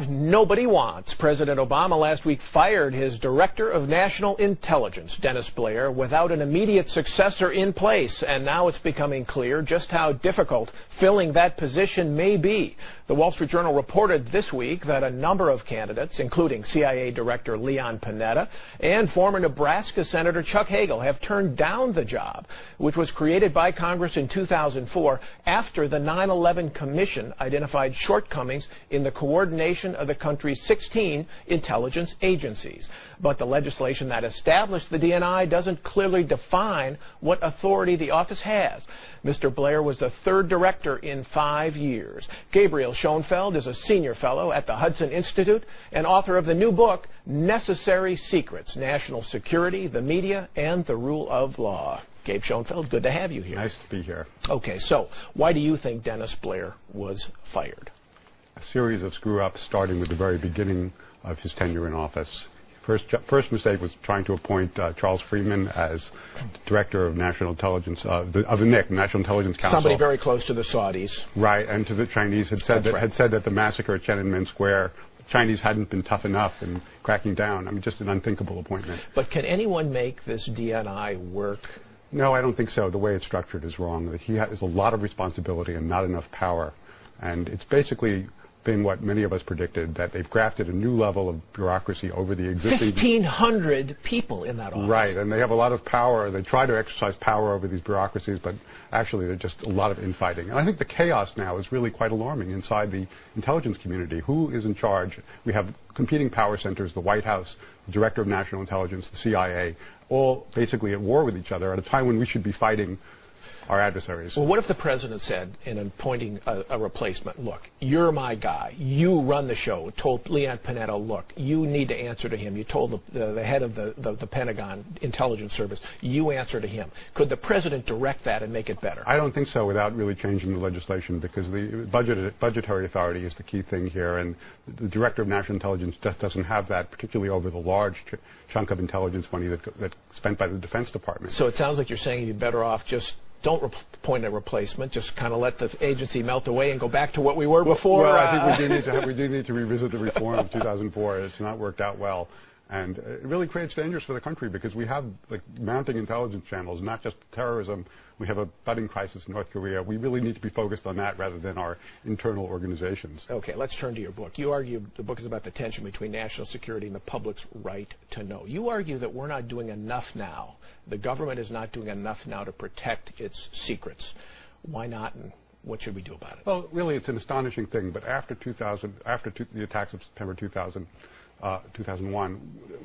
nobody wants. President Obama last week fired his Director of National Intelligence, Dennis Blair, without an immediate successor in place. And now it's becoming clear just how difficult filling that position may be. The Wall Street Journal reported this week that a number of candidates, including CIA Director Leon Panetta and former Nebraska Senator Chuck Hagel, have turned down the job, which was created by Congress in 2004 after the 9/11 Commission identified shortcomings in the coordination of the country's 16 intelligence agencies. But the legislation that established the DNI doesn't clearly define what authority the office has. Mr. Blair was the third director in 5 years. Gabriel Schoenfeld is a senior fellow at the Hudson Institute and author of the new book, Necessary Secrets, National Security, the Media, and the Rule of Law. Gabe Schoenfeld, good to have you here. Nice to be here. Okay, so why do you think Dennis Blair was fired? A series of screw-ups starting with the very beginning of his tenure in office. First mistake was trying to appoint Charles Freeman as Director of National Intelligence, of the NIC, National Intelligence Council. Somebody very close to the Saudis. Right, and to the Chinese had said that the massacre at Tiananmen Square, the Chinese hadn't been tough enough in cracking down. I mean, just an unthinkable appointment. But can anyone make this DNI work? No, I don't think so. The way it's structured is wrong. He has a lot of responsibility and not enough power. And it's basically been what many of us predicted, that they've grafted a new level of bureaucracy over the existing... 1,500 people in that office. Right, and they have a lot of power. They try to exercise power over these bureaucracies, but actually they're just a lot of infighting. And I think the chaos now is really quite alarming inside the intelligence community. Who is in charge? We have competing power centers, the White House, the Director of National Intelligence, the CIA, all basically at war with each other at a time when we should be fighting our adversaries. Well, what if the president said, in appointing a replacement, look, you're my guy, you run the show, told Leon Panetta, look, you need to answer to him. You told the head of the Pentagon Intelligence Service, you answer to him. Could the president direct that and make it better? I don't think so without really changing the legislation, because the budgetary authority is the key thing here, and the Director of National Intelligence just doesn't have that, particularly over the large chunk of intelligence money that's spent by the Defense Department. So it sounds like you're saying you'd be better off just don't appoint a replacement, just kind of let the agency melt away and go back to what we were before. Well, I think we do need to revisit the reform of 2004. It's not worked out well. And it really creates dangers for the country, because we have mounting intelligence channels, not just terrorism. We have a budding crisis in North Korea. We really need to be focused on that rather than our internal organizations. Okay, let's turn to your book. You argue the book is about the tension between national security and the public's right to know. You argue that we're not doing enough now. The government is not doing enough now to protect its secrets. Why not, and what should we do about it? Well, really, it's an astonishing thing, but after the attacks of September 2001,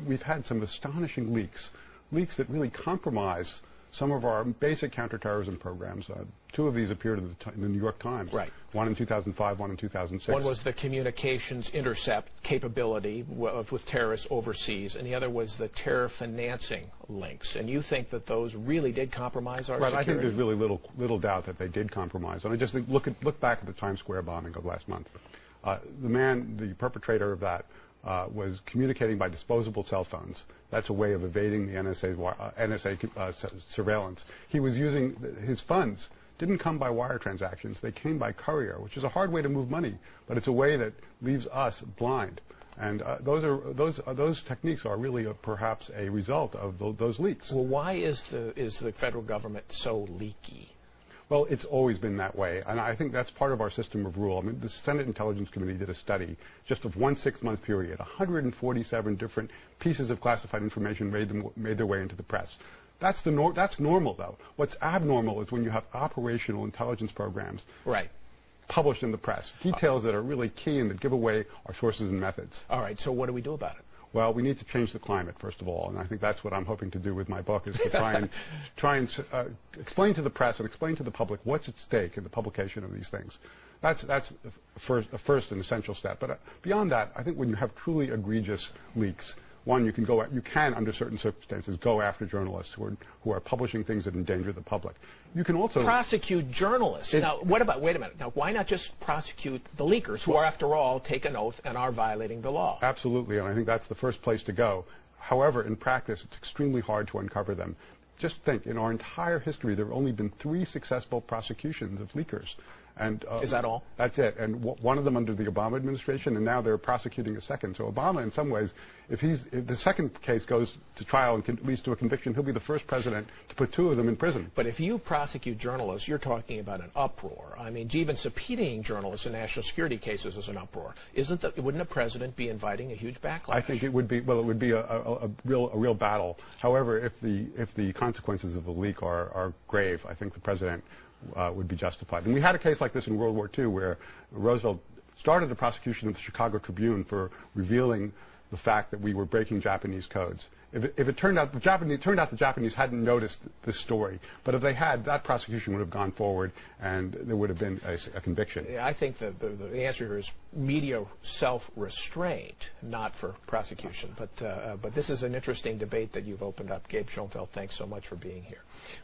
we've had some astonishing leaks that really compromise some of our basic counterterrorism programs. Two of these appeared in the New York Times. Right. One in 2005, one in 2006. One was the communications intercept capability with terrorists overseas, and the other was the terror financing links. And you think that those really did compromise our security? I think there's really little doubt that they did compromise. And I just think, look back at the Times Square bombing of last month. The perpetrator of that, was communicating by disposable cell phones. That's a way of evading the NSA surveillance. He was using his funds. Didn't come by wire transactions. They came by courier, which is a hard way to move money, but it's a way that leaves us blind. And those techniques are really perhaps a result of those leaks. Well, why is the federal government so leaky? Well, it's always been that way, and I think that's part of our system of rule. I mean, the Senate Intelligence Committee did a study just of one 6-month period. 147 different pieces of classified information made their way into the press. That's normal, though. What's abnormal is when you have operational intelligence programs published in the press, details that are really key and that give away our sources and methods. All right, so what do we do about it? Well, we need to change the climate, first of all, and I think that's what I'm hoping to do with my book, is to try and explain to the press and explain to the public what's at stake in the publication of these things. That's a first and essential step. But beyond that, I think when you have truly egregious leaks, one, you can, under certain circumstances, go after journalists who are publishing things that endanger the public. You can also prosecute journalists. Now, wait a minute. Now, why not just prosecute the leakers, who are, after all, take an oath and are violating the law? Absolutely, and I think that's the first place to go. However, in practice, it's extremely hard to uncover them. Just think, in our entire history, there have only been 3 successful prosecutions of leakers. And is that all? That's it. And one of them under the Obama administration, and now they're prosecuting a second. So Obama, in some ways, if the second case goes to trial and leads to a conviction, he'll be the first president to put two of them in prison. But if you prosecute journalists, you're talking about an uproar. I mean, even subpoenaing journalists in national security cases is an uproar. Wouldn't a president be inviting a huge backlash? I think it would be. Well, it would be a real battle. However, if the consequences of the leak are grave, I think the president would be justified. And we had a case like this in World War II where Roosevelt started the prosecution of the Chicago Tribune for revealing the fact that we were breaking Japanese codes. If it turned out the Japanese hadn't noticed this story, but if they had, that prosecution would have gone forward and there would have been a conviction. I think the answer here is media self-restraint, not for prosecution. But this is an interesting debate that you've opened up. Gabe Schoenfeld, thanks so much for being here.